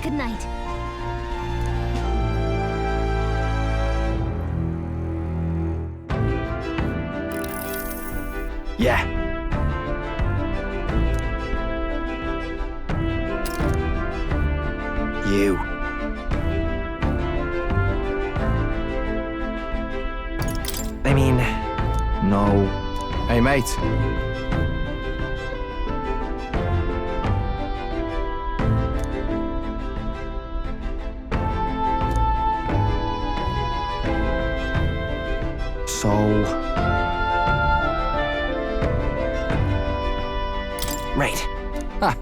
Good night. Yeah. You. I mean, no. Hey, mate. So... Right. Ha.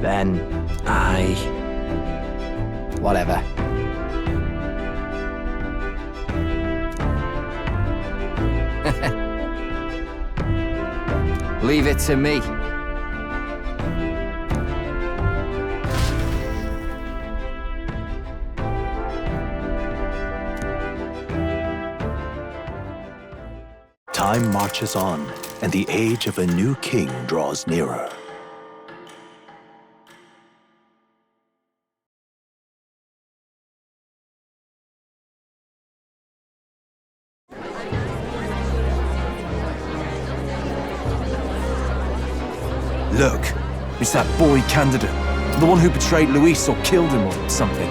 Then whatever. Leave it to me. Time marches on, and the age of a new king draws nearer. Look, it's that boy candidate. The one who betrayed Luis or killed him or something.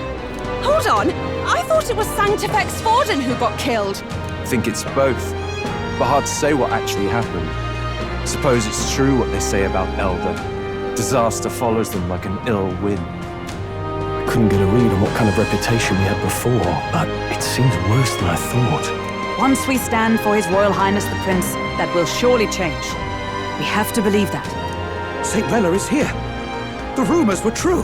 Hold on! I thought it was Sanctifex Forden who got killed. I think it's both, but hard to say what actually happened. Suppose it's true what they say about Elder. Disaster follows them like an ill wind. I couldn't get a read on what kind of reputation we had before, but it seems worse than I thought. Once we stand for His Royal Highness the Prince, that will surely change. We have to believe that. St. Rella is here. The rumors were true.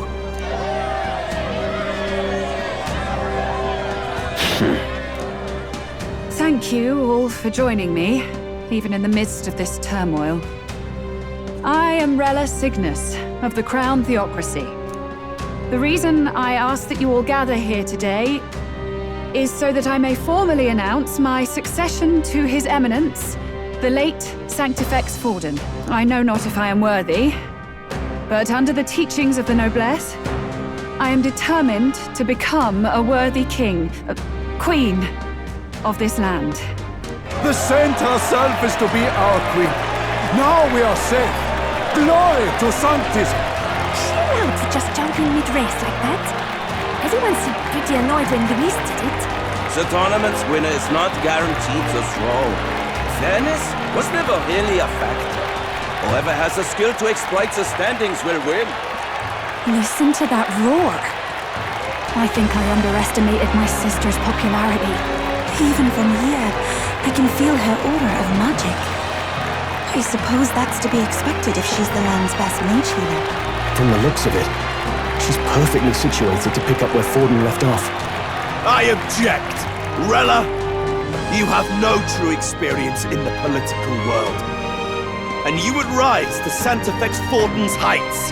Thank you all for joining me, even in the midst of this turmoil. I am Rella Cygnus, of the Crown Theocracy. The reason I ask that you all gather here today is so that I may formally announce my succession to His Eminence, the late Sanctifex Forden. I know not if I am worthy, but under the teachings of the noblesse, I am determined to become a worthy king, queen of this land. The saint herself is to be our queen. Now we are safe. Glory to Sanctis. She allowed to just jump in mid-race like that? Everyone seemed pretty annoyed when Luis did it. The tournament's winner is not guaranteed the throne. Fairness was never really a factor. Whoever has the skill to exploit the standings will win. Listen to that roar. I think I underestimated my sister's popularity. Even from here, I can feel her aura of magic. I suppose that's to be expected if she's the land's best mage healer. From the looks of it, she's perfectly situated to pick up where Forden left off. I object! Rella, you have no true experience in the political world. And you would rise to Sanctifex Forden's heights.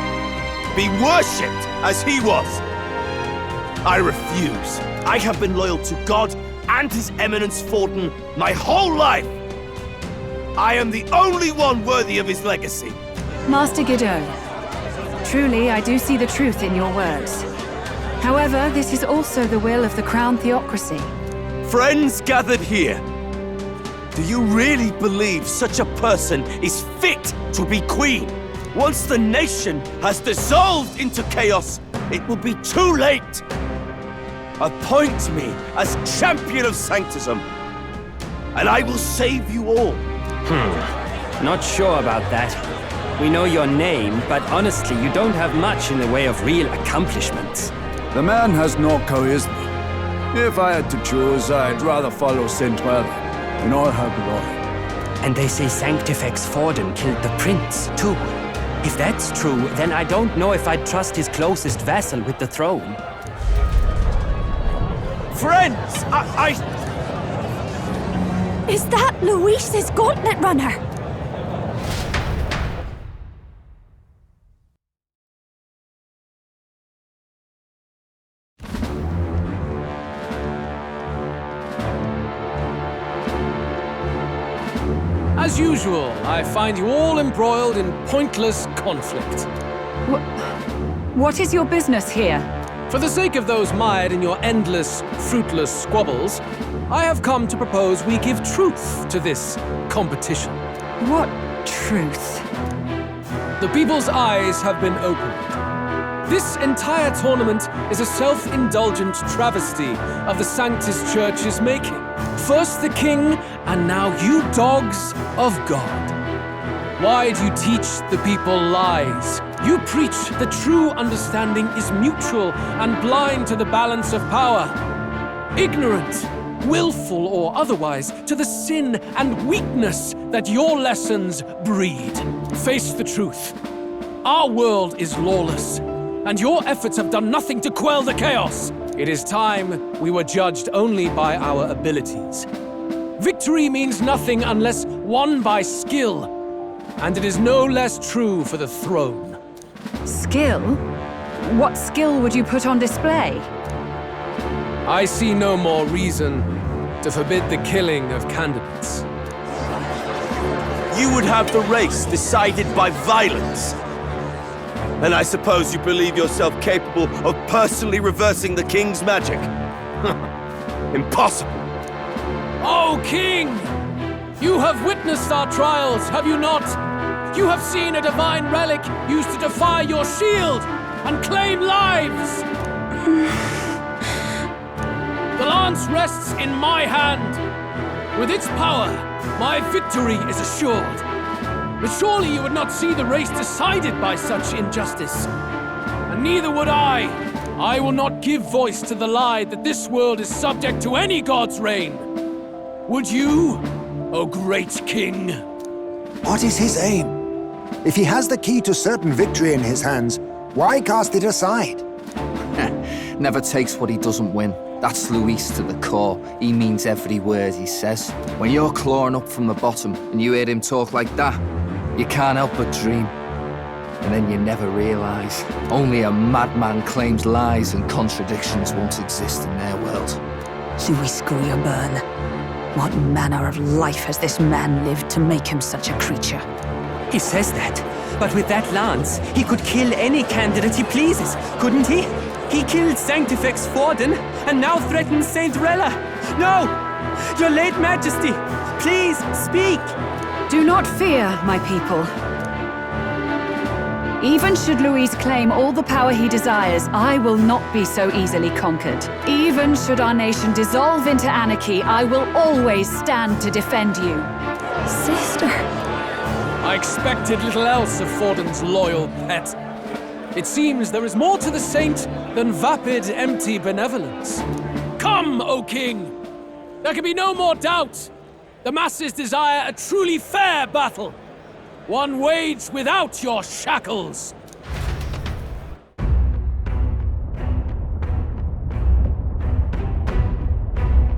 Be worshipped as he was. I refuse. I have been loyal to God and His Eminence Forden my whole life. I am the only one worthy of his legacy. Master Godot, truly I do see the truth in your words. However, this is also the will of the Crown Theocracy. Friends gathered here, do you really believe such a person is fit to be queen? Once the nation has dissolved into chaos, it will be too late. Appoint me as champion of sanctism, and I will save you all. Not sure about that. We know your name, but honestly, you don't have much in the way of real accomplishments. The man has no charisma. If I had to choose, I'd rather follow St. Rella in all her glory. And they say Sanctifex Forden killed the prince, too. If that's true, then I don't know if I'd trust his closest vassal with the throne. Friends, Is that Luis's gauntlet runner? As usual, I find you all embroiled in pointless conflict. What is your business here? For the sake of those mired in your endless, fruitless squabbles, I have come to propose we give truth to this competition. What truth? The people's eyes have been opened. This entire tournament is a self-indulgent travesty of the Sanctus Church's making. First the king, and now you dogs of God. Why do you teach the people lies? You preach that true understanding is mutual and blind to the balance of power. Ignorant, willful or otherwise, to the sin and weakness that your lessons breed. Face the truth. Our world is lawless, and your efforts have done nothing to quell the chaos. It is time we were judged only by our abilities. Victory means nothing unless won by skill, and it is no less true for the throne. Skill? What skill would you put on display? I see no more reason to forbid the killing of candidates. You would have the race decided by violence. And I suppose you believe yourself capable of personally reversing the king's magic? Impossible. Oh, King! You have witnessed our trials, have you not? You have seen a divine relic used to defy your shield and claim lives! The lance rests in my hand. With its power, my victory is assured. But surely you would not see the race decided by such injustice. And neither would I. I will not give voice to the lie that this world is subject to any god's reign. Would you, O great king? What is his aim? If he has the key to certain victory in his hands, why cast it aside? Never takes what he doesn't win. That's Luis to the core. He means every word he says. When you're clawing up from the bottom and you hear him talk like that, you can't help but dream. And then you never realize. Only a madman claims lies and contradictions won't exist in their world. Luis Burn. What manner of life has this man lived to make him such a creature? He says that, but with that lance, he could kill any candidate he pleases, couldn't he? He killed Sanctifex Forden, and now threatens Saint Rella. No! Your late Majesty, please, speak! Do not fear, my people. Even should Luis claim all the power he desires, I will not be so easily conquered. Even should our nation dissolve into anarchy, I will always stand to defend you. Sister. I expected little else of Forden's loyal pet. It seems there is more to the saint than vapid, empty benevolence. Come, O king! There can be no more doubt. The masses desire a truly fair battle. One waged without your shackles.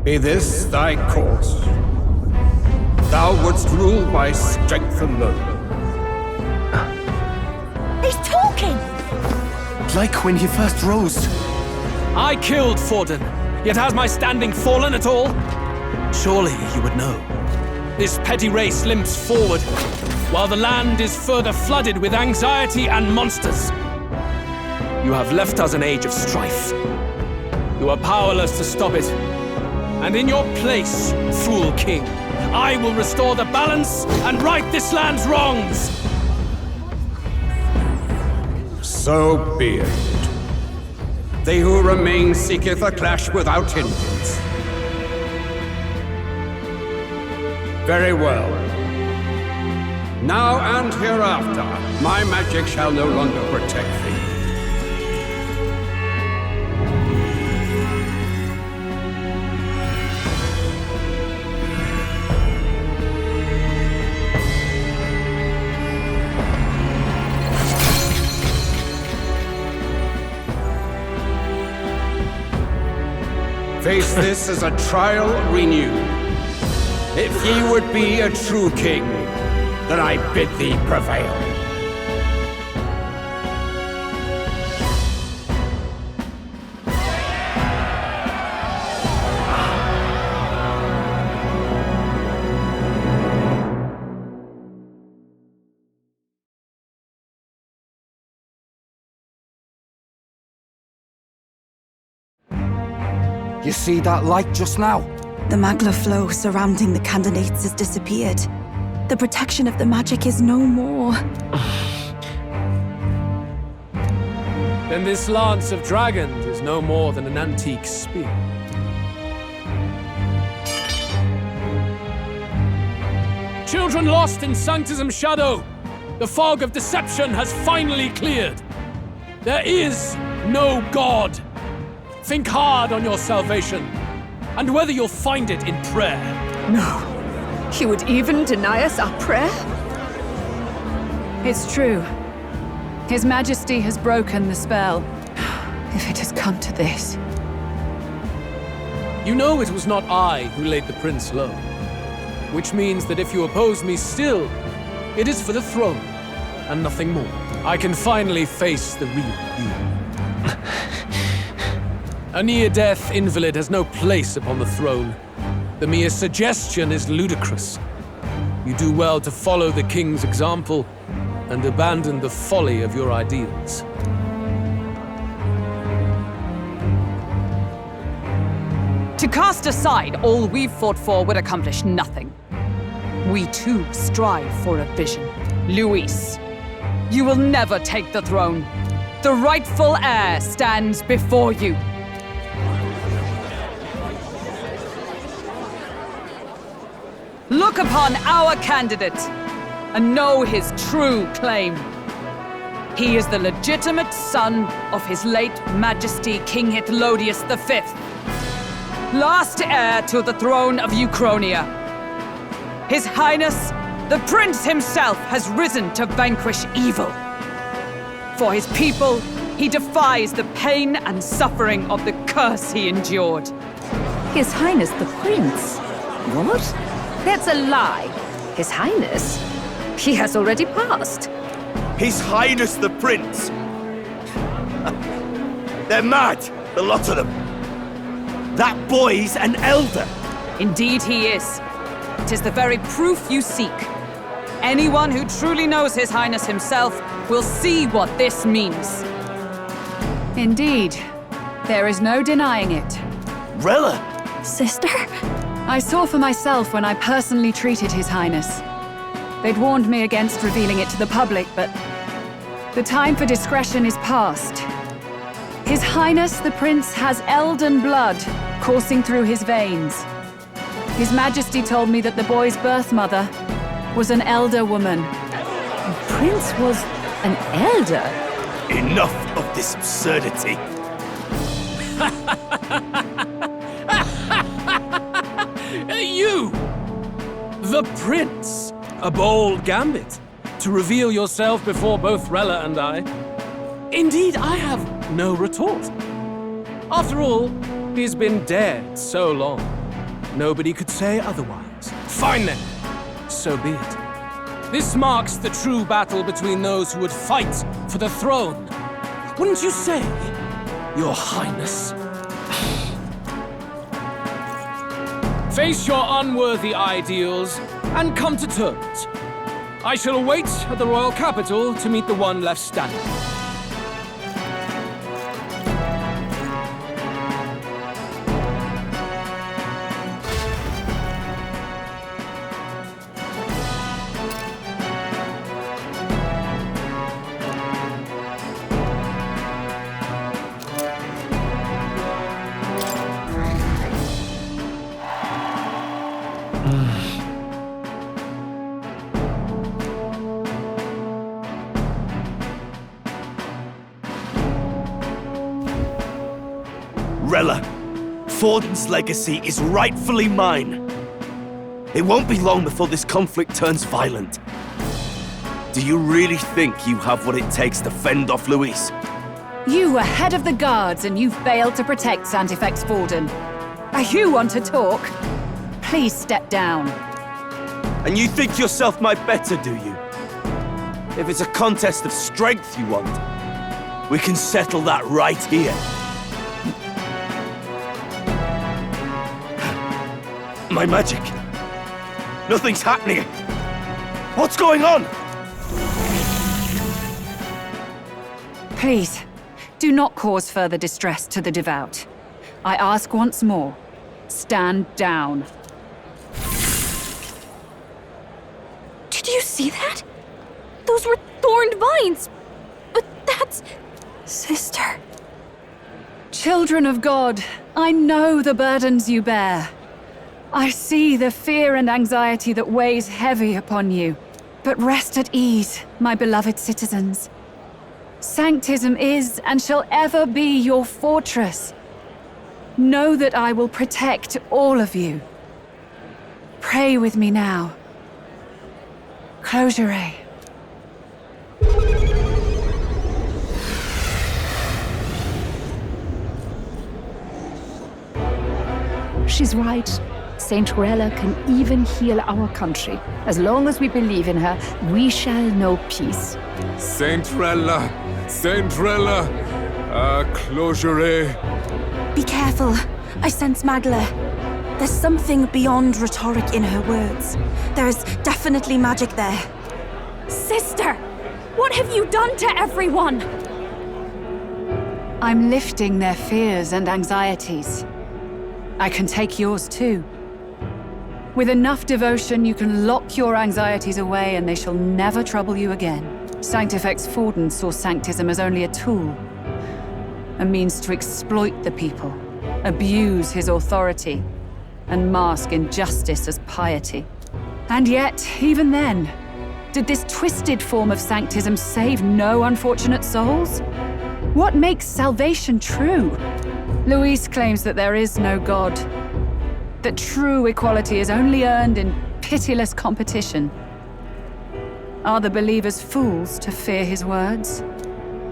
Be this thy course. Thou wouldst rule by strength alone. He's talking! Like when he first rose. I killed Forden, yet has my standing fallen at all? Surely you would know. This petty race limps forward, while the land is further flooded with anxiety and monsters. You have left us an age of strife. You are powerless to stop it. And in your place, fool king, I will restore the balance and right this land's wrongs! So be it. They who remain seeketh a clash without hindrance. Very well. Now and hereafter, my magic shall no longer protect thee. Face this as a trial renewed. If ye would be a true king, then I bid thee prevail. You see that light just now? The magla flow surrounding the candidates has disappeared. The protection of the magic is no more. Then this lance of dragons is no more than an antique spear. Children lost in Sanctism's shadow, the fog of deception has finally cleared. There is no God. Think hard on your salvation, and whether you'll find it in prayer. No. He would even deny us our prayer? It's true. His Majesty has broken the spell. If it has come to this. You know it was not I who laid the prince low. Which means that if you oppose me still, it is for the throne, and nothing more. I can finally face the real you. A near-death invalid has no place upon the throne. The mere suggestion is ludicrous. You do well to follow the king's example and abandon the folly of your ideals. To cast aside all we've fought for would accomplish nothing. We too strive for a vision. Luis, you will never take the throne. The rightful heir stands before you. Look upon our candidate and know his true claim. He is the legitimate son of his late Majesty King Hythlodius V, last heir to the throne of Euchronia. His Highness, the Prince himself, has risen to vanquish evil. For his people, he defies the pain and suffering of the curse he endured. His Highness the Prince? What? That's a lie. His Highness? He has already passed. His Highness the Prince! They're mad, the lot of them. That boy's an elder. Indeed he is. 'Tis the very proof you seek. Anyone who truly knows His Highness himself will see what this means. Indeed. There is no denying it. Rella! Sister? I saw for myself when I personally treated His Highness. They'd warned me against revealing it to the public, but the time for discretion is past. His Highness the Prince has elden blood coursing through his veins. His Majesty told me that the boy's birth mother was an elder woman. The Prince was an elder? Enough of this absurdity. You! The Prince! A bold gambit to reveal yourself before both Rella and I. Indeed, I have no retort. After all, he's been dead so long. Nobody could say otherwise. Fine then. So be it. This marks the true battle between those who would fight for the throne. Wouldn't you say, Your Highness? Face your unworthy ideals and come to terms. I shall await at the royal capital to meet the one left standing. Rella, Forden's legacy is rightfully mine. It won't be long before this conflict turns violent. Do you really think you have what it takes to fend off Luis? You were head of the guards and you failed to protect Sanctifex Forden. You want to talk? Please step down. And you think yourself my better, do you? If it's a contest of strength you want, we can settle that right here. My magic. Nothing's happening. What's going on? Please, do not cause further distress to the devout. I ask once more. Stand down. Did you see that? Those were thorned vines. But that's... Sister. Children of God, I know the burdens you bear. I see the fear and anxiety that weighs heavy upon you. But rest at ease, my beloved citizens. Sanctism is and shall ever be your fortress. Know that I will protect all of you. Pray with me now. Close your eyes. She's right. Saint Rella can even heal our country. As long as we believe in her, we shall know peace. Saint Rella! Saint Rella! Closure. Be careful. I sense Magla. There's something beyond rhetoric in her words. There's definitely magic there. Sister! What have you done to everyone? I'm lifting their fears and anxieties. I can take yours too. With enough devotion, you can lock your anxieties away and they shall never trouble you again. Sanctifex Forden saw Sanctism as only a tool. A means to exploit the people, abuse his authority, and mask injustice as piety. And yet, even then, did this twisted form of Sanctism save no unfortunate souls? What makes salvation true? Luis claims that there is no God, that true equality is only earned in pitiless competition. Are the believers fools to fear his words?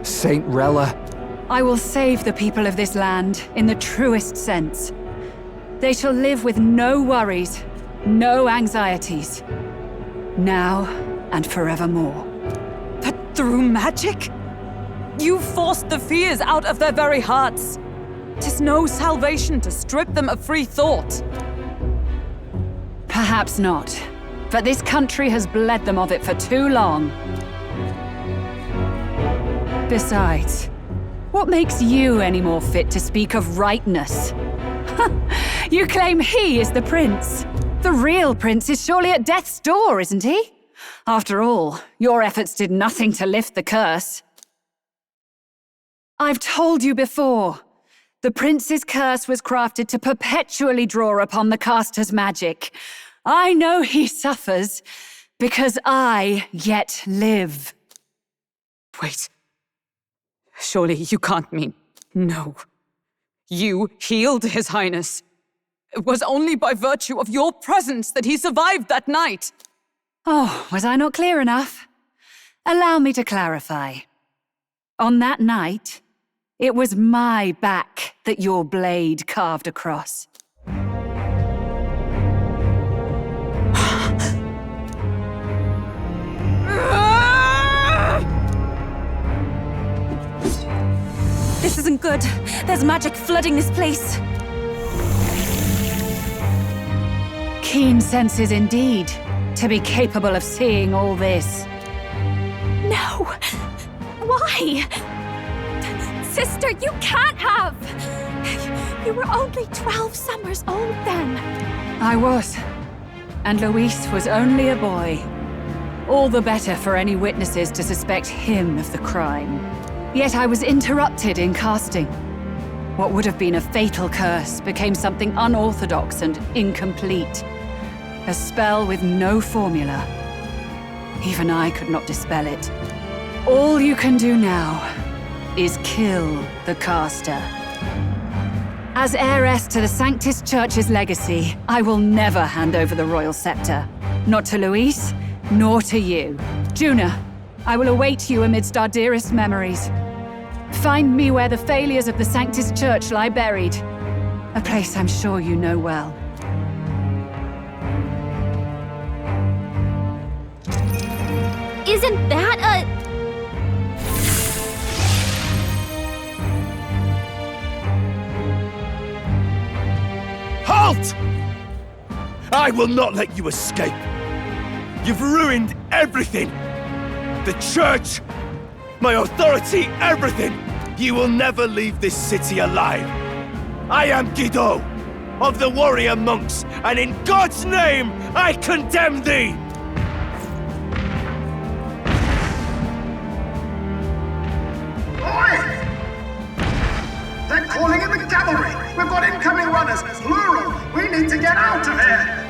Saint Rella. I will save the people of this land in the truest sense. They shall live with no worries, no anxieties, now and forevermore. But through magic? You forced the fears out of their very hearts. 'Tis no salvation to strip them of free thought. Perhaps not, but this country has bled them of it for too long. Besides, what makes you any more fit to speak of rightness? You claim he is the prince. The real prince is surely at death's door, isn't he? After all, your efforts did nothing to lift the curse. I've told you before. The prince's curse was crafted to perpetually draw upon the caster's magic. I know he suffers because I yet live. Wait. Surely you can't mean... No. You healed His Highness. It was only by virtue of your presence that he survived that night. Oh, was I not clear enough? Allow me to clarify. On that night, it was my back that your blade carved across. This isn't good. There's magic flooding this place. Keen senses indeed, to be capable of seeing all this. No! Why? Sister, you can't have! You were only 12 summers old then. I was. And Luis was only a boy. All the better for any witnesses to suspect him of the crime. Yet I was interrupted in casting. What would have been a fatal curse became something unorthodox and incomplete. A spell with no formula. Even I could not dispel it. All you can do now is kill the caster. As heiress to the Sanctis Church's legacy, I will never hand over the royal scepter. Not to Luis, nor to you. Juna, I will await you amidst our dearest memories. Find me where the failures of the Sanctis Church lie buried. A place I'm sure you know well. Isn't that a... Halt! I will not let you escape. You've ruined everything. The church, my authority, everything. You will never leave this city alive. I am Guido, of the warrior monks, and in God's name, I condemn thee! Oi! They're calling in the cavalry! We've got incoming runners, plural! We need to get out of here!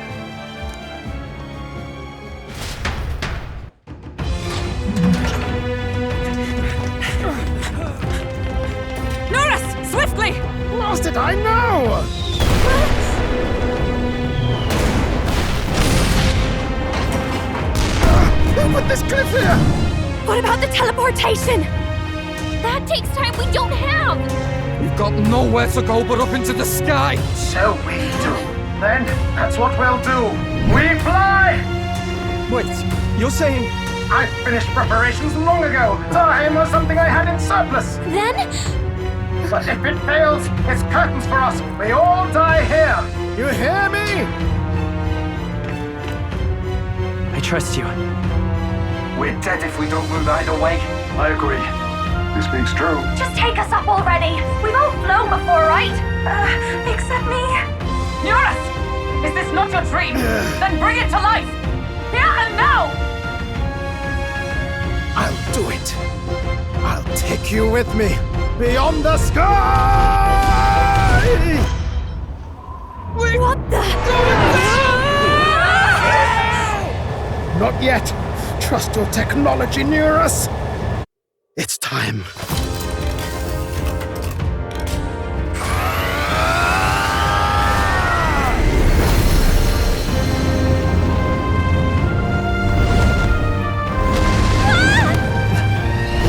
Norris! Swiftly! Lost it, I know! Who put this cliff here? What about the teleportation? That takes time we don't have! We've got nowhere to go but up into the sky! So we do. Then, that's what we'll do. We fly! Wait, you're saying... I finished preparations long ago. Time was something I had in surplus. Then? But if it fails, it's curtains for us. We all die here. You hear me? I trust you. We're dead if we don't move either way. I agree. This speaks true. Just take us up already. We've all flown before, right? Except me. Eurus! Is this not your dream? Then bring it to life! Here and now! I'll do it. I'll take you with me. Beyond the sky! What the? Not yet. Trust your technology near us. It's time.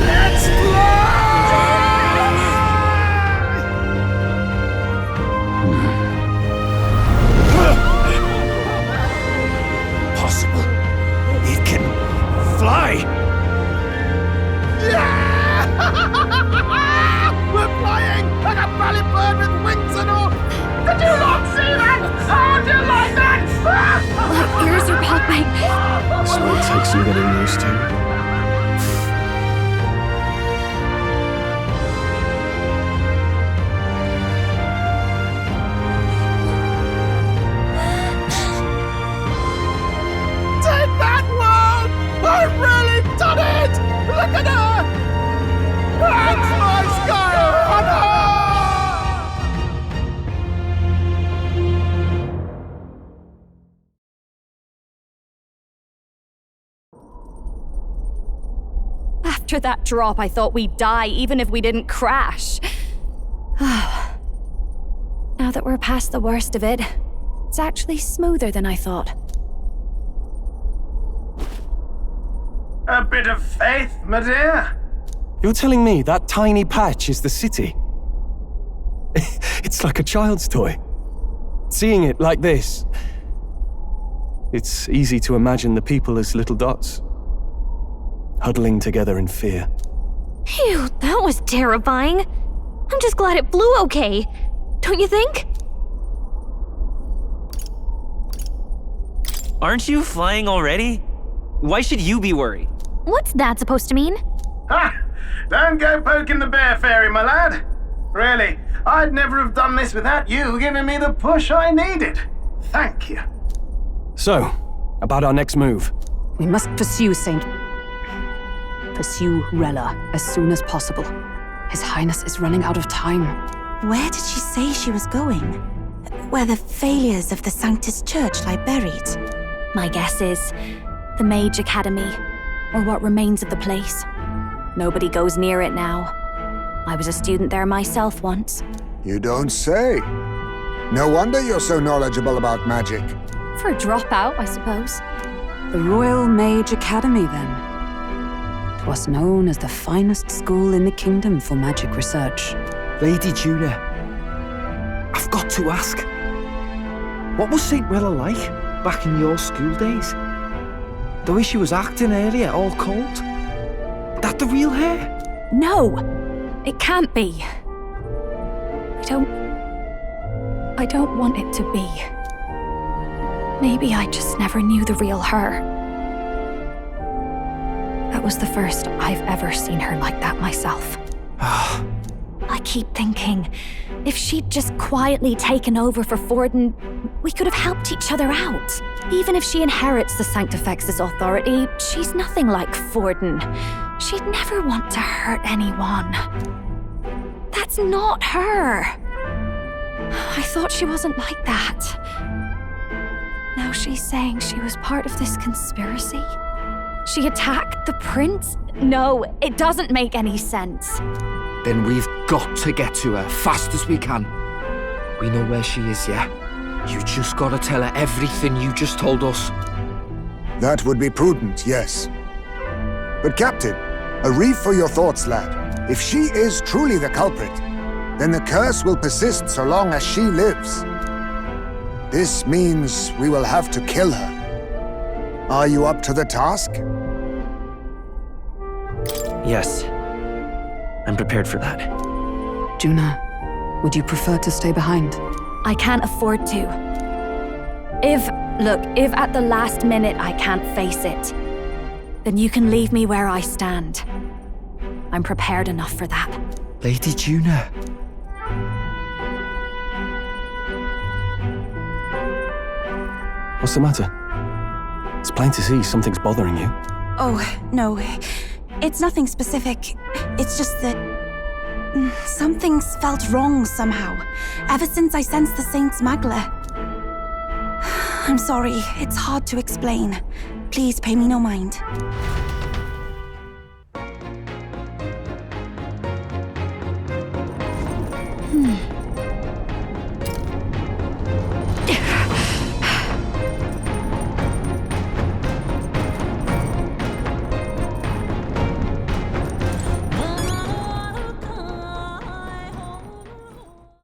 Let's Possible. It can fly! We're flying like a bally bird with wings and all! Did you not see that? How do you like that? My ears are popping. This might take some getting used to. Take that one! I've really done it! Look at her! That's my sky runner! After that drop, I thought we'd die even if we didn't crash. Now that we're past the worst of it, it's actually smoother than I thought. A bit of faith, my dear. You're telling me that tiny patch is the city? It's like a child's toy. Seeing it like this, it's easy to imagine the people as little dots, huddling together in fear. Phew, that was terrifying. I'm just glad it flew okay. Don't you think? Aren't you flying already? Why should you be worried? What's that supposed to mean? Ha! Don't go poking the bear fairy, my lad. Really, I'd never have done this without you giving me the push I needed. Thank you. So, about our next move. We must pursue Rella as soon as possible. His Highness is running out of time. Where did she say she was going? Where the failures of the Sanctus Church lie buried? My guess is the Mage Academy, or what remains of the place. Nobody goes near it now. I was a student there myself once. You don't say. No wonder you're so knowledgeable about magic. For a dropout, I suppose. The Royal Mage Academy, then. 'Twas known as the finest school in the kingdom for magic research. Lady Julia, I've got to ask. What was St. Rella like back in your school days? The way she was acting earlier, all cold? That the real hair? No! It can't be. I don't want it to be. Maybe I just never knew the real her. That was the first I've ever seen her like that myself. I keep thinking, if she'd just quietly taken over for Forden, we could have helped each other out. Even if she inherits the Sanctifex's authority, she's nothing like Forden. She'd never want to hurt anyone. That's not her. I thought she wasn't like that. Now she's saying she was part of this conspiracy? She attacked the prince? No, it doesn't make any sense. Then we've got to get to her fast as we can. We know where she is, yeah? You just gotta tell her everything you just told us. That would be prudent, yes. But Captain, a reef for your thoughts, lad. If she is truly the culprit, then the curse will persist so long as she lives. This means we will have to kill her. Are you up to the task? Yes. I'm prepared for that. Juna, would you prefer to stay behind? I can't afford to. If at the last minute I can't face it, then you can leave me where I stand. I'm prepared enough for that. Lady Juna. What's the matter? It's plain to see something's bothering you. Oh, no. It's nothing specific. It's just that something's felt wrong somehow, ever since I sensed the Saint's Magla. I'm sorry, it's hard to explain. Please pay me no mind.